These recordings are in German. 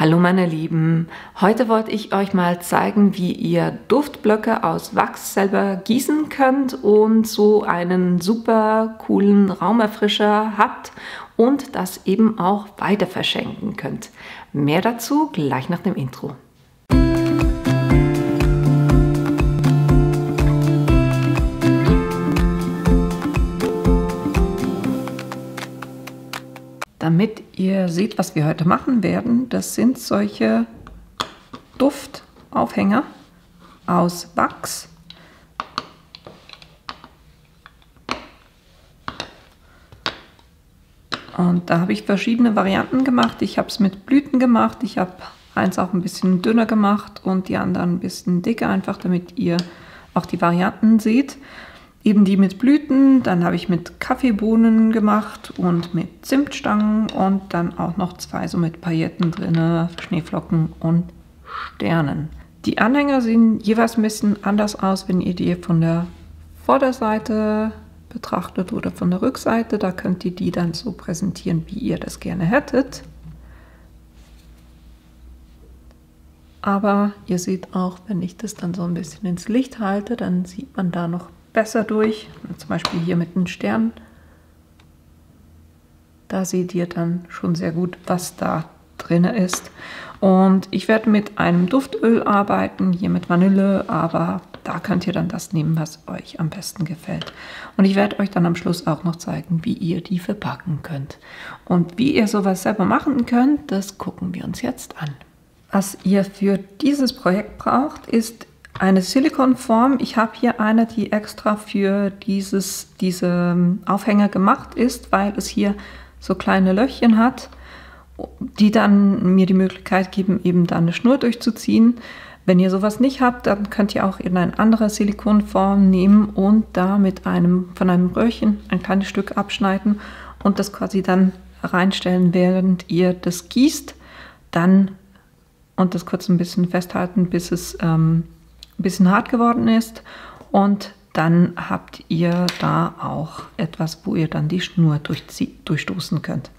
Hallo meine Lieben, heute wollte ich euch mal zeigen, wie ihr Duftblöcke aus Wachs selber gießen könnt und so einen super coolen Raumerfrischer habt und das eben auch weiter verschenken könnt. Mehr dazu gleich nach dem Intro. Damit ihr seht, was wir heute machen werden, das sind solche Duftaufhänger aus Wachs. Und da habe ich verschiedene Varianten gemacht. Ich habe es mit Blüten gemacht, ich habe eins auch ein bisschen dünner gemacht und die anderen ein bisschen dicker, einfach damit ihr auch die Varianten seht. Eben die mit Blüten, dann habe ich mit Kaffeebohnen gemacht und mit Zimtstangen und dann auch noch zwei so mit Pailletten drin, Schneeflocken und Sternen. Die Anhänger sehen jeweils ein bisschen anders aus, wenn ihr die von der Vorderseite betrachtet oder von der Rückseite. Da könnt ihr die dann so präsentieren, wie ihr das gerne hättet. Aber ihr seht auch, wenn ich das dann so ein bisschen ins Licht halte, dann sieht man da noch besser durch, zum Beispiel hier mit den Sternen. Da seht ihr dann schon sehr gut, was da drin ist. Und ich werde mit einem Duftöl arbeiten, hier mit Vanille, aber da könnt ihr dann das nehmen, was euch am besten gefällt. Und ich werde euch dann am Schluss auch noch zeigen, wie ihr die verpacken könnt. Und wie ihr sowas selber machen könnt, das gucken wir uns jetzt an. Was ihr für dieses Projekt braucht, ist eine Silikonform. Ich habe hier eine, die extra für diese Aufhänger gemacht ist, weil es hier so kleine Löchchen hat, die dann mir die Möglichkeit geben, eben da eine Schnur durchzuziehen. Wenn ihr sowas nicht habt, dann könnt ihr auch eine andere Silikonform nehmen und da von einem Röhrchen ein kleines Stück abschneiden und das quasi dann reinstellen, während ihr das gießt. Dann und das kurz ein bisschen festhalten, bis es ein bisschen hart geworden ist, und dann habt ihr da auch etwas, wo ihr dann die Schnur durchstoßen könnt.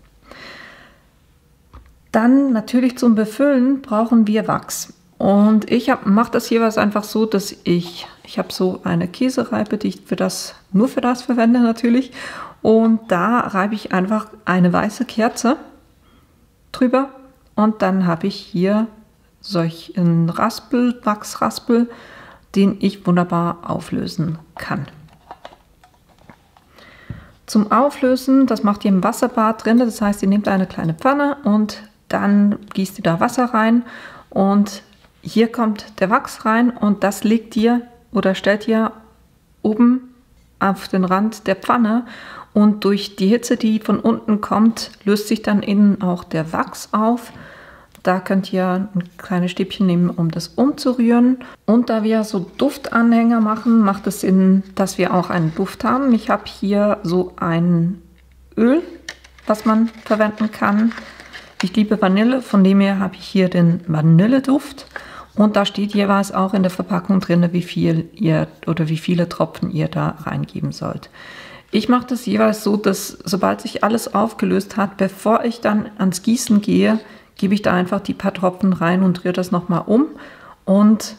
Dann natürlich zum Befüllen brauchen wir Wachs, und ich mache das jeweils einfach so, dass ich habe so eine Käsereibe, die ich nur für das verwende natürlich, und da reibe ich einfach eine weiße Kerze drüber und dann habe ich hier solchen Wachsraspel, den ich wunderbar auflösen kann. Zum Auflösen, das macht ihr im Wasserbad drin, das heißt, ihr nehmt eine kleine Pfanne und dann gießt ihr da Wasser rein und hier kommt der Wachs rein und das legt ihr oder stellt ihr oben auf den Rand der Pfanne, und durch die Hitze, die von unten kommt, löst sich dann innen auch der Wachs auf. Da könnt ihr ein kleines Stäbchen nehmen, um das umzurühren. Und da wir so Duftanhänger machen, macht es Sinn, dass wir auch einen Duft haben. Ich habe hier so ein Öl, was man verwenden kann. Ich liebe Vanille, von dem her habe ich hier den Vanilleduft. Und da steht jeweils auch in der Verpackung drin, wie viele Tropfen ihr da reingeben sollt. Ich mache das jeweils so, dass sobald sich alles aufgelöst hat, bevor ich dann ans Gießen gehe, gebe ich da einfach die paar Tropfen rein und rühre das nochmal um. Und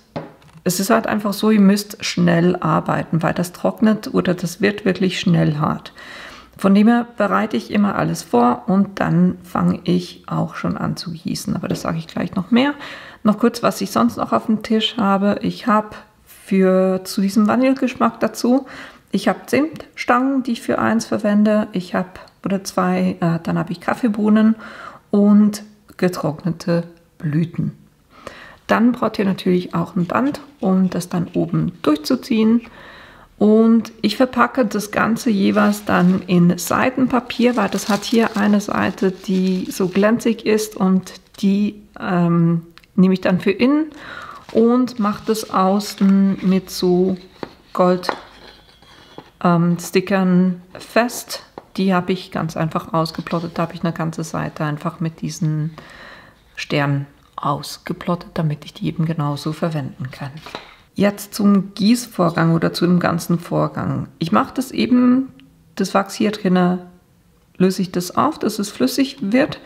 es ist halt einfach so, ihr müsst schnell arbeiten, weil das trocknet oder das wird wirklich schnell hart. Von dem her bereite ich immer alles vor und dann fange ich auch schon an zu gießen. Aber das sage ich gleich noch mehr. Noch kurz, was ich sonst noch auf dem Tisch habe. Ich habe zu diesem Vanillegeschmack dazu, ich habe Zimtstangen, die ich für eins verwende. Ich habe zwei, dann habe ich Kaffeebohnen und getrocknete Blüten. Dann braucht ihr natürlich auch ein Band, um das dann oben durchzuziehen. Und ich verpacke das Ganze jeweils dann in Seitenpapier, weil das hat hier eine Seite, die so glänzig ist, und die nehme ich dann für innen und mache das außen mit so Goldstickern fest. Die habe ich ganz einfach ausgeplottet. Da habe ich eine ganze Seite einfach mit diesen Sternen ausgeplottet, damit ich die eben genauso verwenden kann. Jetzt zum Gießvorgang oder zu dem ganzen Vorgang. Ich mache das eben, das Wachs hier drin, löse ich das auf, dass es flüssig wird,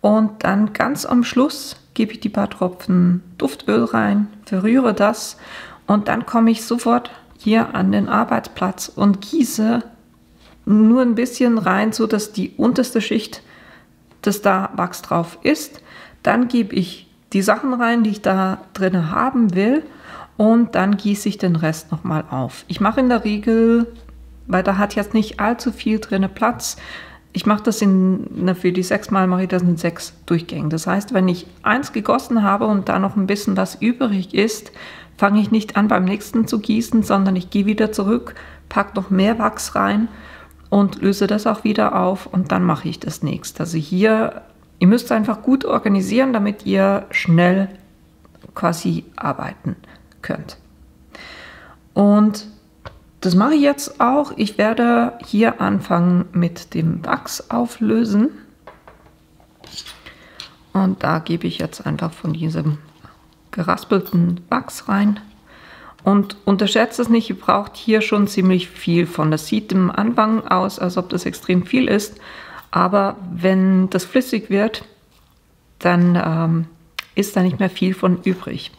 und dann ganz am Schluss gebe ich die paar Tropfen Duftöl rein, verrühre das und dann komme ich sofort hier an den Arbeitsplatz und gieße nur ein bisschen rein, so dass die unterste Schicht, dass da Wachs drauf ist. Dann gebe ich die Sachen rein, die ich da drin haben will, und dann gieße ich den Rest nochmal auf. Ich mache in der Regel, weil da hat jetzt nicht allzu viel drin Platz, ich mache das für die 6 Mal mache ich das in 6 Durchgängen. Das heißt, wenn ich eins gegossen habe und da noch ein bisschen was übrig ist, fange ich nicht an beim nächsten zu gießen, sondern ich gehe wieder zurück, packe noch mehr Wachs rein und löse das auch wieder auf und dann mache ich das nächste. Also hier, ihr müsst einfach gut organisieren, damit ihr schnell quasi arbeiten könnt. Und das mache ich jetzt auch. Ich werde hier anfangen mit dem Wachs auflösen. Und da gebe ich jetzt einfach von diesem geraspelten Wachs rein. Und unterschätzt es nicht, ihr braucht hier schon ziemlich viel von. Das sieht am Anfang aus, als ob das extrem viel ist. Aber wenn das flüssig wird, dann ist da nicht mehr viel von übrig.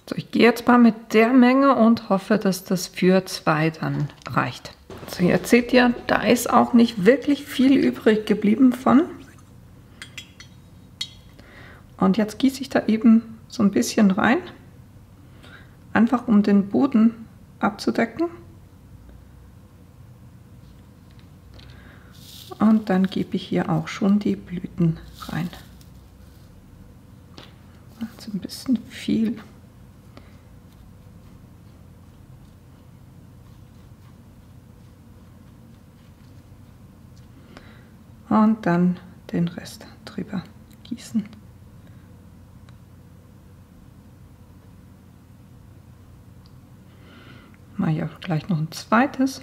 So, ich gehe jetzt mal mit der Menge und hoffe, dass das für 2 dann reicht. So, jetzt seht ihr, da ist auch nicht wirklich viel übrig geblieben von. Und jetzt gieße ich da eben so ein bisschen rein, einfach um den Boden abzudecken. Und dann gebe ich hier auch schon die Blüten rein. Also ein bisschen viel. Und dann den Rest drüber gießen. Mal ja gleich noch ein zweites.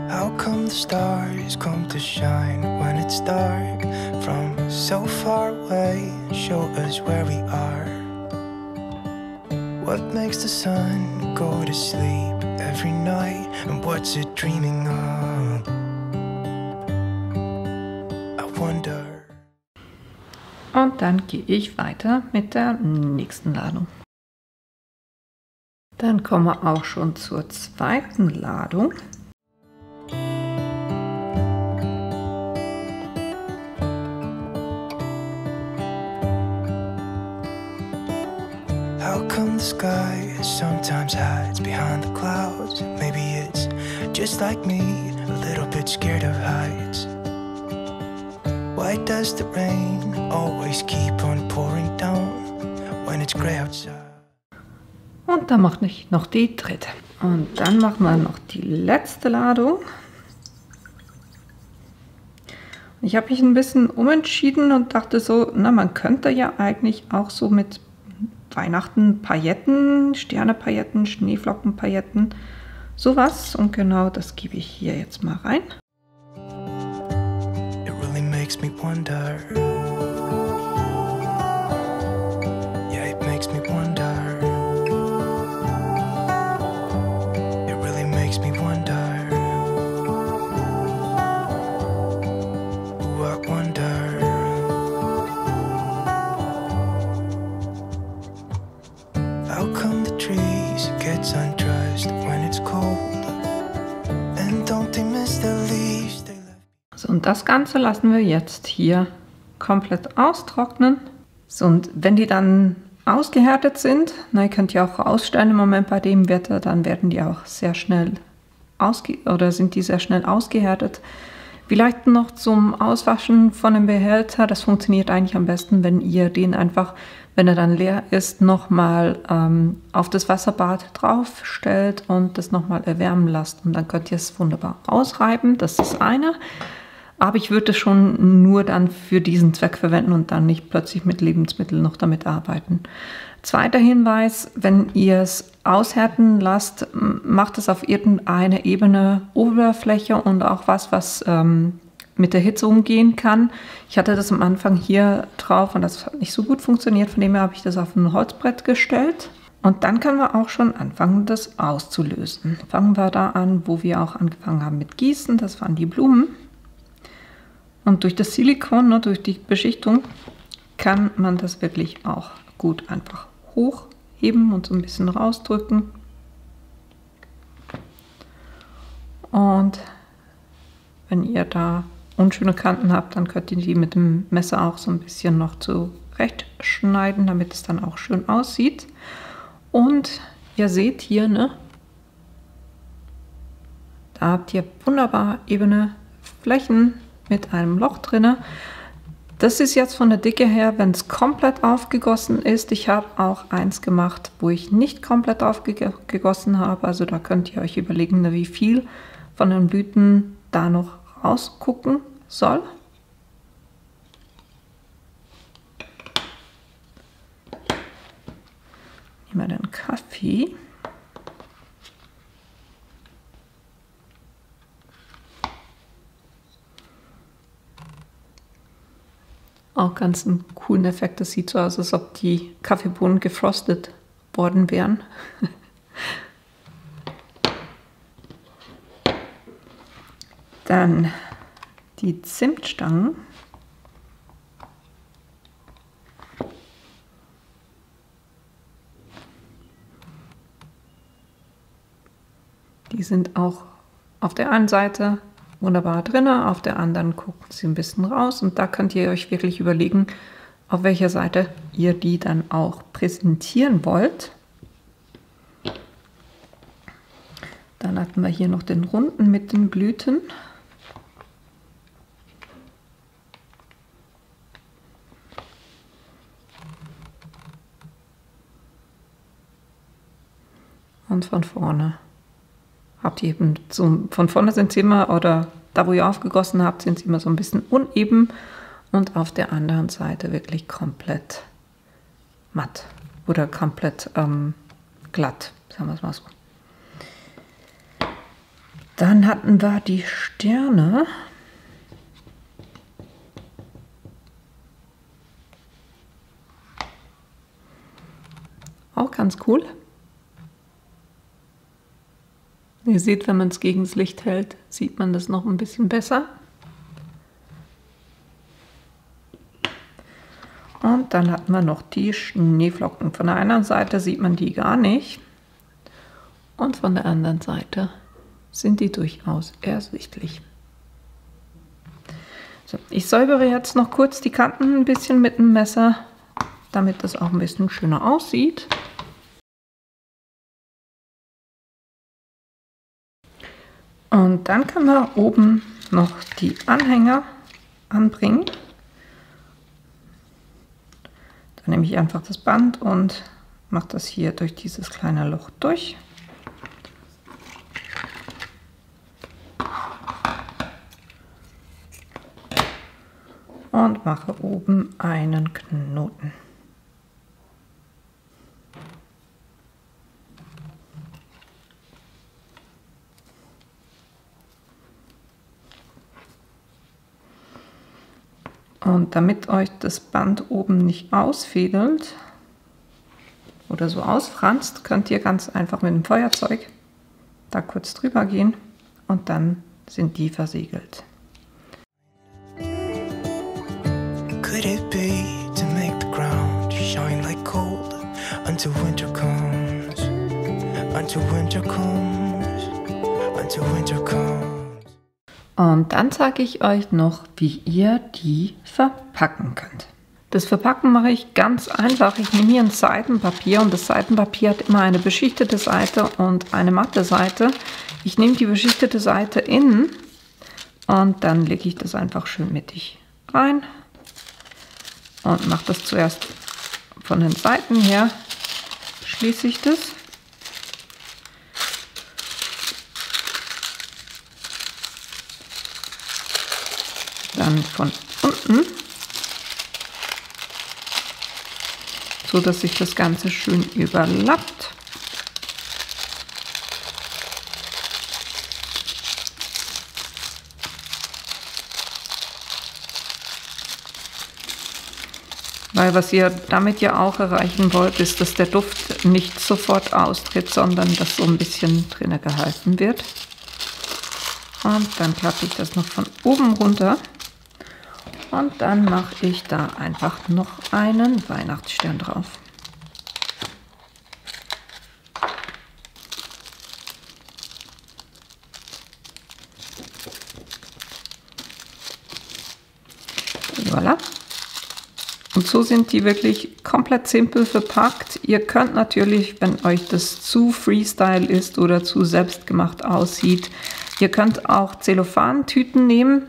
How come the stars come to shine when it's dark from so far away? Show us where we are. What makes the sun go to sleep every night and what's it dreaming of? I wonder. Und dann gehe ich weiter mit der nächsten Ladung. Dann kommen wir auch schon zur zweiten Ladung. How come the sky sometimes hides behind the clouds? Maybe it's just like me, a little bit scared of heights. Why does the rain always keep on pouring down when it's gray outside? Und dann mache ich noch die dritte. Und dann machen wir noch die letzte Ladung. Ich habe mich ein bisschen umentschieden und dachte so, na, man könnte ja eigentlich auch so mit Weihnachten Pailletten, Sternepailletten, Schneeflockenpailletten, sowas. Und genau das gebe ich hier jetzt mal rein. It really makes me wonder. Yeah, it makes me wonder. It really makes me wonder. Ooh, I wonder. How come the trees get undressed when it's cold? And don't they miss the leaves they left? So, und das Ganze lassen wir jetzt hier komplett austrocknen. So, und wenn die dann ausgehärtet sind, na, ihr könnt ja auch ausstellen im Moment bei dem Wetter, dann werden die auch sehr schnell sind die sehr schnell ausgehärtet. Vielleicht noch zum Auswaschen von dem Behälter, das funktioniert eigentlich am besten, wenn ihr den einfach, wenn er dann leer ist, nochmal auf das Wasserbad drauf stellt und das nochmal erwärmen lasst. Und dann könnt ihr es wunderbar ausreiben, das ist das eine. Aber ich würde es schon nur dann für diesen Zweck verwenden und dann nicht plötzlich mit Lebensmitteln noch damit arbeiten. Zweiter Hinweis, wenn ihr es aushärten lasst, macht es auf irgendeine ebene Oberfläche und auch was mit der Hitze umgehen kann. Ich hatte das am Anfang hier drauf und das hat nicht so gut funktioniert, von dem her habe ich das auf ein Holzbrett gestellt. Und dann können wir auch schon anfangen, das auszulösen. Fangen wir da an, wo wir auch angefangen haben mit Gießen. Das waren die Blumen. Und durch das Silikon, ne, durch die Beschichtung, kann man das wirklich auch gut einfach hochheben und so ein bisschen rausdrücken. Und wenn ihr da unschöne Kanten habt, dann könnt ihr die mit dem Messer auch so ein bisschen noch zurechtschneiden, damit es dann auch schön aussieht. Und ihr seht hier, ne, da habt ihr wunderbar ebene Flächen mit einem Loch drinne. Das ist jetzt von der Dicke her, wenn es komplett aufgegossen ist. Ich habe auch eins gemacht, wo ich nicht komplett aufgegossen habe. Also da könnt ihr euch überlegen, ne, wie viel von den Blüten da noch rausgucken soll. Nehmen wir den Kaffee. Auch ganz einen coolen Effekt. Das sieht so aus, als ob die Kaffeebohnen gefrostet worden wären. Dann die Zimtstangen. Die sind auch auf der einen Seite wunderbar drin, auf der anderen gucken sie ein bisschen raus. Und da könnt ihr euch wirklich überlegen, auf welcher Seite ihr die dann auch präsentieren wollt. Dann hatten wir hier noch den runden mit den Blüten. Und von vorne habt ihr eben so, von vorne sind sie immer, oder da wo ihr aufgegossen habt, sind sie immer so ein bisschen uneben und auf der anderen Seite wirklich komplett matt oder komplett glatt, sagen wir es mal so. Dann hatten wir die Sterne. Auch ganz cool. Ihr seht, wenn man es gegen das Licht hält, sieht man das noch ein bisschen besser. Und dann hatten wir noch die Schneeflocken. Von der einen Seite sieht man die gar nicht. Und von der anderen Seite sind die durchaus ersichtlich. So, ich säubere jetzt noch kurz die Kanten ein bisschen mit dem Messer, damit das auch ein bisschen schöner aussieht. Und dann können wir oben noch die Anhänger anbringen. Dann nehme ich einfach das Band und mache das hier durch dieses kleine Loch durch. Und mache oben einen Knoten. Und damit euch das Band oben nicht ausfädelt oder so ausfranst, könnt ihr ganz einfach mit dem Feuerzeug da kurz drüber gehen und dann sind die versiegelt. Could it be to make the ground shine like gold until winter comes, until winter comes, until winter comes? Und dann zeige ich euch noch, wie ihr die verpacken könnt. Das Verpacken mache ich ganz einfach. Ich nehme hier ein Seitenpapier und das Seitenpapier hat immer eine beschichtete Seite und eine matte Seite. Ich nehme die beschichtete Seite innen und dann lege ich das einfach schön mittig rein und mache das zuerst von den Seiten her, schließe ich das. Dann von unten, so dass sich das Ganze schön überlappt. Weil was ihr damit ja auch erreichen wollt, ist, dass der Duft nicht sofort austritt, sondern dass so ein bisschen drinne gehalten wird. Und dann klappe ich das noch von oben runter. Und dann mache ich da einfach noch einen Weihnachtsstern drauf. Voilà. Und so sind die wirklich komplett simpel verpackt. Ihr könnt natürlich, wenn euch das zu Freestyle ist oder zu selbstgemacht aussieht, ihr könnt auch Zellophantüten nehmen.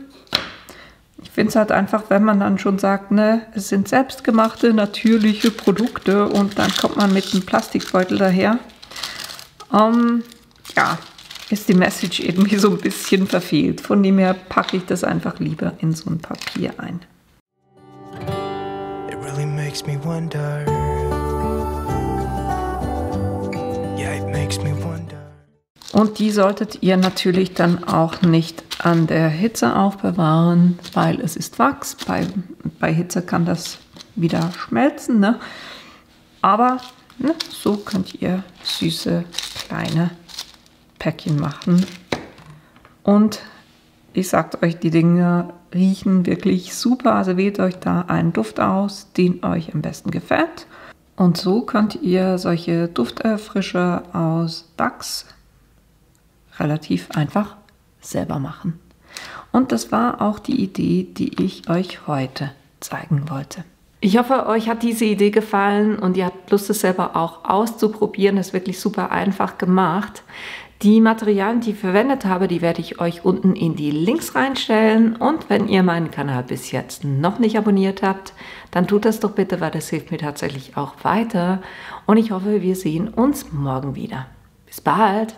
Ich finde es halt einfach, wenn man dann schon sagt, ne, es sind selbstgemachte, natürliche Produkte und dann kommt man mit einem Plastikbeutel daher. Ja, ist die Message irgendwie so ein bisschen verfehlt. Von dem her packe ich das einfach lieber in so ein Papier ein. Makes me wonder. Yeah, it makes me wonder. Und die solltet ihr natürlich dann auch nicht an der Hitze aufbewahren, weil es ist Wachs. Bei Hitze kann das wieder schmelzen, ne? Aber ne, so könnt ihr süße kleine Päckchen machen. Und ich sage euch, die Dinge riechen wirklich super. Also wählt euch da einen Duft aus, den euch am besten gefällt. Und so könnt ihr solche Dufterfrischer aus Wachs relativ einfach selber machen. Und das war auch die Idee, die ich euch heute zeigen wollte. Ich hoffe, euch hat diese Idee gefallen und ihr habt Lust, es selber auch auszuprobieren. Das ist wirklich super einfach gemacht. Die Materialien, die ich verwendet habe, die werde ich euch unten in die Links reinstellen. Und wenn ihr meinen Kanal bis jetzt noch nicht abonniert habt, dann tut das doch bitte, weil das hilft mir tatsächlich auch weiter. Und ich hoffe, wir sehen uns morgen wieder. Bis bald!